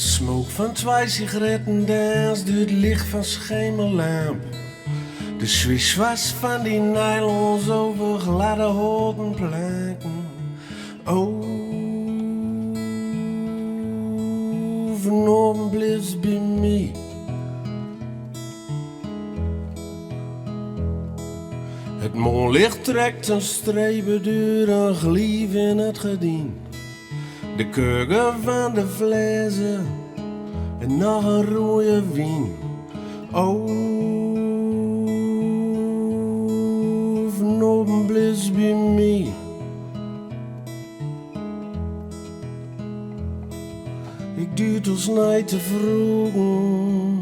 smook van 2 sigaretten dans door het licht van schemerlamp. De swish-was van die nylons over gladde houten planken. Oh, vanavond blijft bij mij. Het moonlicht trekt een strepen door een glief in het gedien. De keuken van de flessen en nog een rode wien. Oh, vanavond blijft bij mij. Ik duur tot night te vroegen,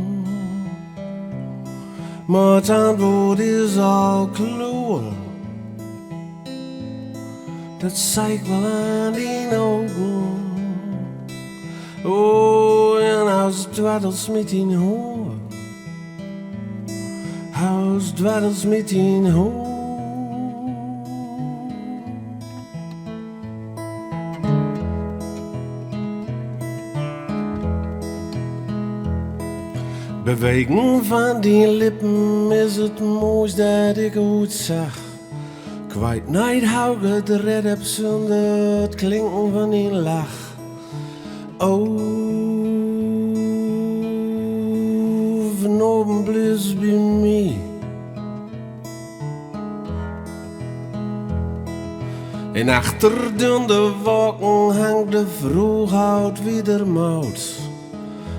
maar het antwoord is al klaar. Dat zei ik wel aan die ogen. Oh, en als dwaddels met in hoor. Als dwaddels met in hoor. Bewegen van die lippen is het mooiste dat ik ooit zag. Kwijt nooit hou ik het red heb zonder het klinken van die lach. Oh, vanavond blijft bij mij. En achter de wolken hangt de vroeghout wieder mout.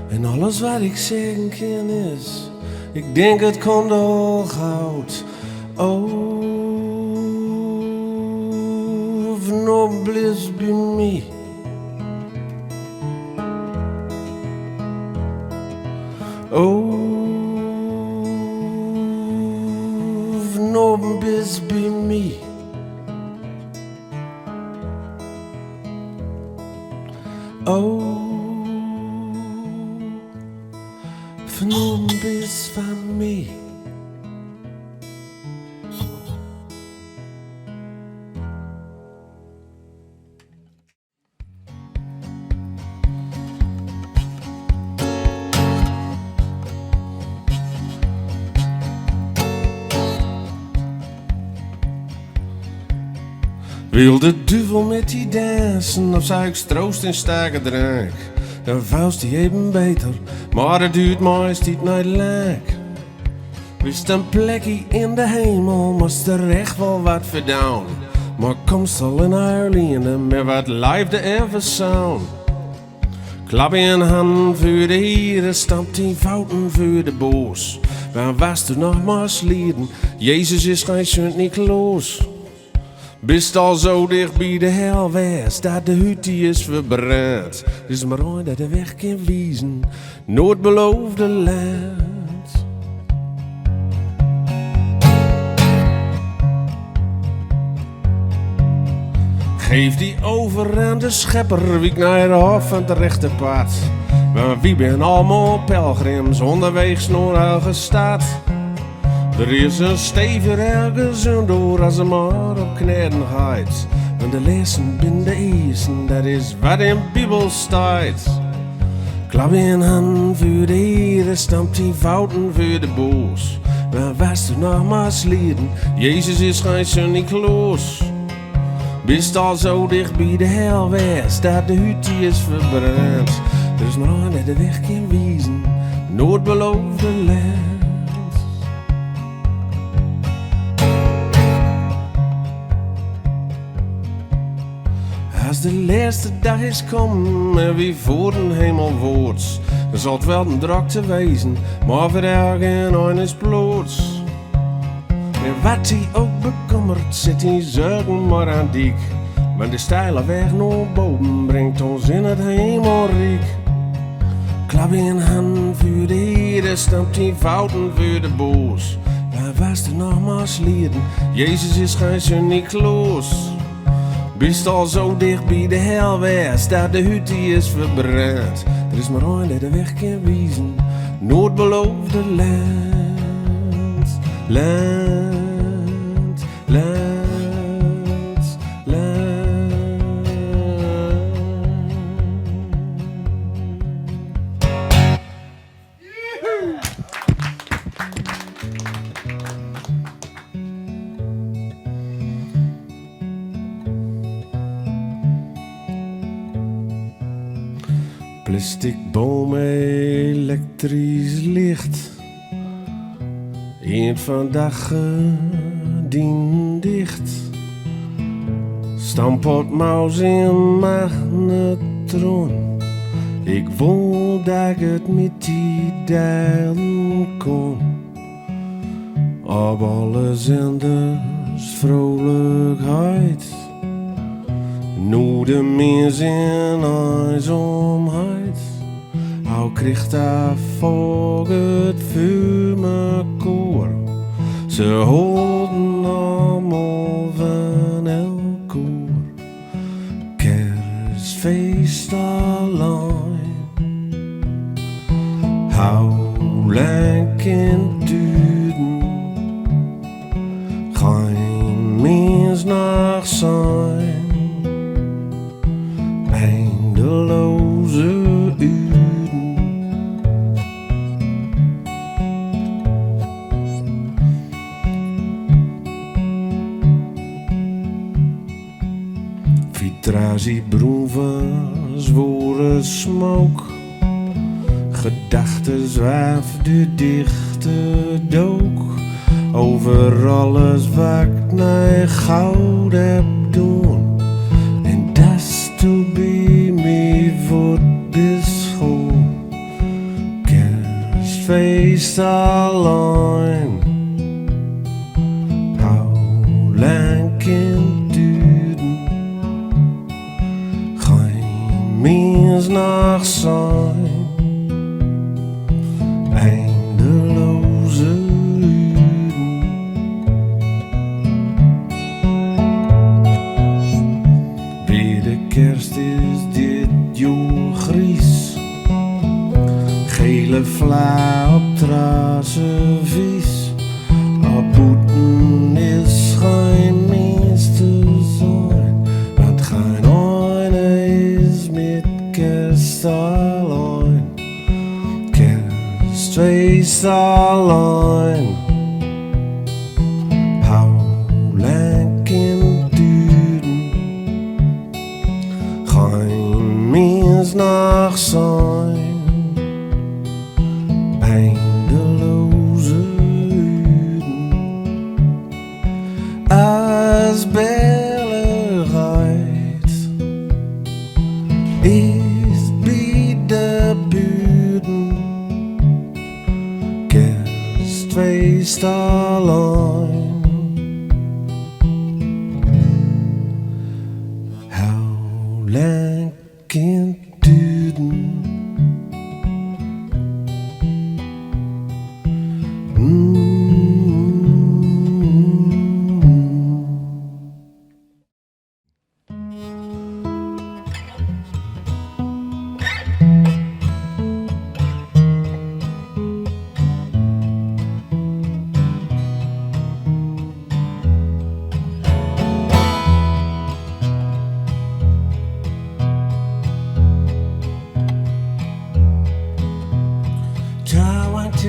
En alles wat ik zeggen kan is, ik denk het komt al goud. Oh, vanavond blijft bij mij. Oh, vanavond blijft bij mij. Oh, vanavond is van mij. Wil de duivel met die dansen of zou ik stroost in sterke drank? Dan vuist die even beter, maar het duurt meest niet naar lang. Wist een plekje in de hemel, moest er echt wel wat verdaan. Maar komst al in Ireland met wat liefde en verzoen. Klap in hand voor de heren, stampt 10 fouten voor de boos. Waar was toen nog maar slieden, Jezus is geen Sint-Niklaas. Bist al zo dicht bij de hel west, dat de hut die is verbrand. Dus maar ooit dat de weg kan wijzen, nooit beloofde land. Geef die over aan de schepper, wie naar de hof van het rechte pad. Maar wie ben allemaal pelgrims, onderweeg naar elke stad. Er is een stevig ergens door als ze maar op kneden gaat. En de lessen bin de eersten, dat is wat in de Bibel staat. Klap in hand voor de heren, stampt 10 fouten voor de boos. Maar was er nog maar slieden, Jezus is geen Sint-Niklaas. Bist al zo dicht bij de hel west, dat de hut die is verbrand. Er is maar aan dat de weg kan wijzen, nooit beloofde land. Als de laatste dag is komen en wie voor de hemel wordt, dan zal het wel een drokte wezen, maar voor elk en een is ploots. En wat hij ook bekommert, zit hij zorgen maar aan dik. Maar de steile weg naar boven brengt ons in het hemelrijk. Klap in hand voor de heren, stampt 10 fouten voor de boos. Waar was er nog maar slieden, Jezus is geen Sint-Niklaas. Bist al zo dicht bij de hel west, dat de hut die is verbrand. Er is maar één dat de weg kan wijzen, nooit beloofde land. Land, land, land. Plastic boom, elektrisch licht. Eén vandaag dien dicht. Stampotmaus in magnetron. Ik wou dat ik het met die delen kon. Op alle zenders vrolijkheid. Nu de mens in eenzaamheid. Hou kreeg daar voor het vuur me koor. Ze holden allemaal van elkaar. Kerstfeest alleen. Hou lang kan duren. Geen mens nog zijn. Eindeloze uren. Vitragie broeven, zwoere smook. Gedachten zwaafden dichte dook. Over alles wat ik naar goud heb doen. En dat to be me voor de school. Kerstfeest alleen. Hou lang kan duren. Geen mens nog zijn. Eindeloze uren. Bij de kerst is dit jong gries. Gele vla op trazen vies. Op boeten is geen mens te zijn. Want geen ene is met kerst alleen. Kerstfeest alleen. Hou lang kan duren. Geen mens nog zijn. Eindeloze uren. Als belligheid is bij de buren. Kerstfeest alleen. Hou lang kan duren.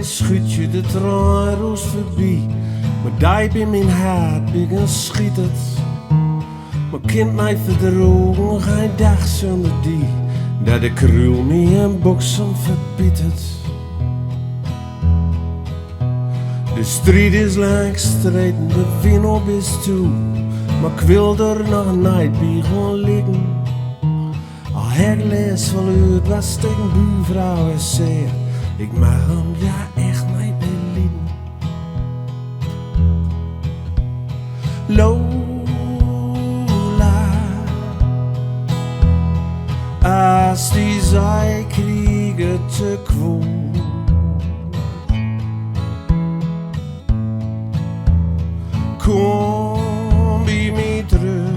Schudt je de treinroos voorbij. Maar diep in mijn hart begin schiet het. Maar kind mij verdrogen, geen dag zonder die. Dat de krul me een boksem verbiedt. De strijd is lang streden, de wind op is toe. Maar ik wil er nog nooit bij gaan liggen. Al heb ik les van uit wat tegen buurvrouw is zeer. Ik mag hem ja echt niet belieden. Lola, als die zij kriegen te kwoel. Kom bij mij terug.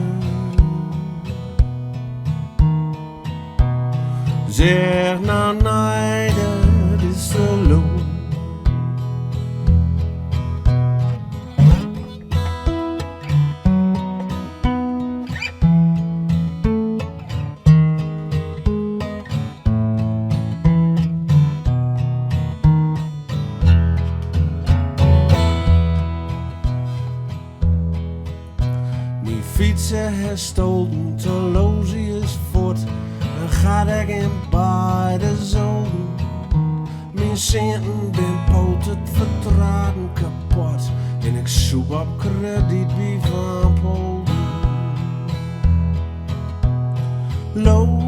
Zeg nou nee, dat is te low. Mijn fietsen herstoten, te loos is voort. Dan ga ik in bad centen, den potet vertraten kapot. En ik zoek op krediet wie van Polen. Low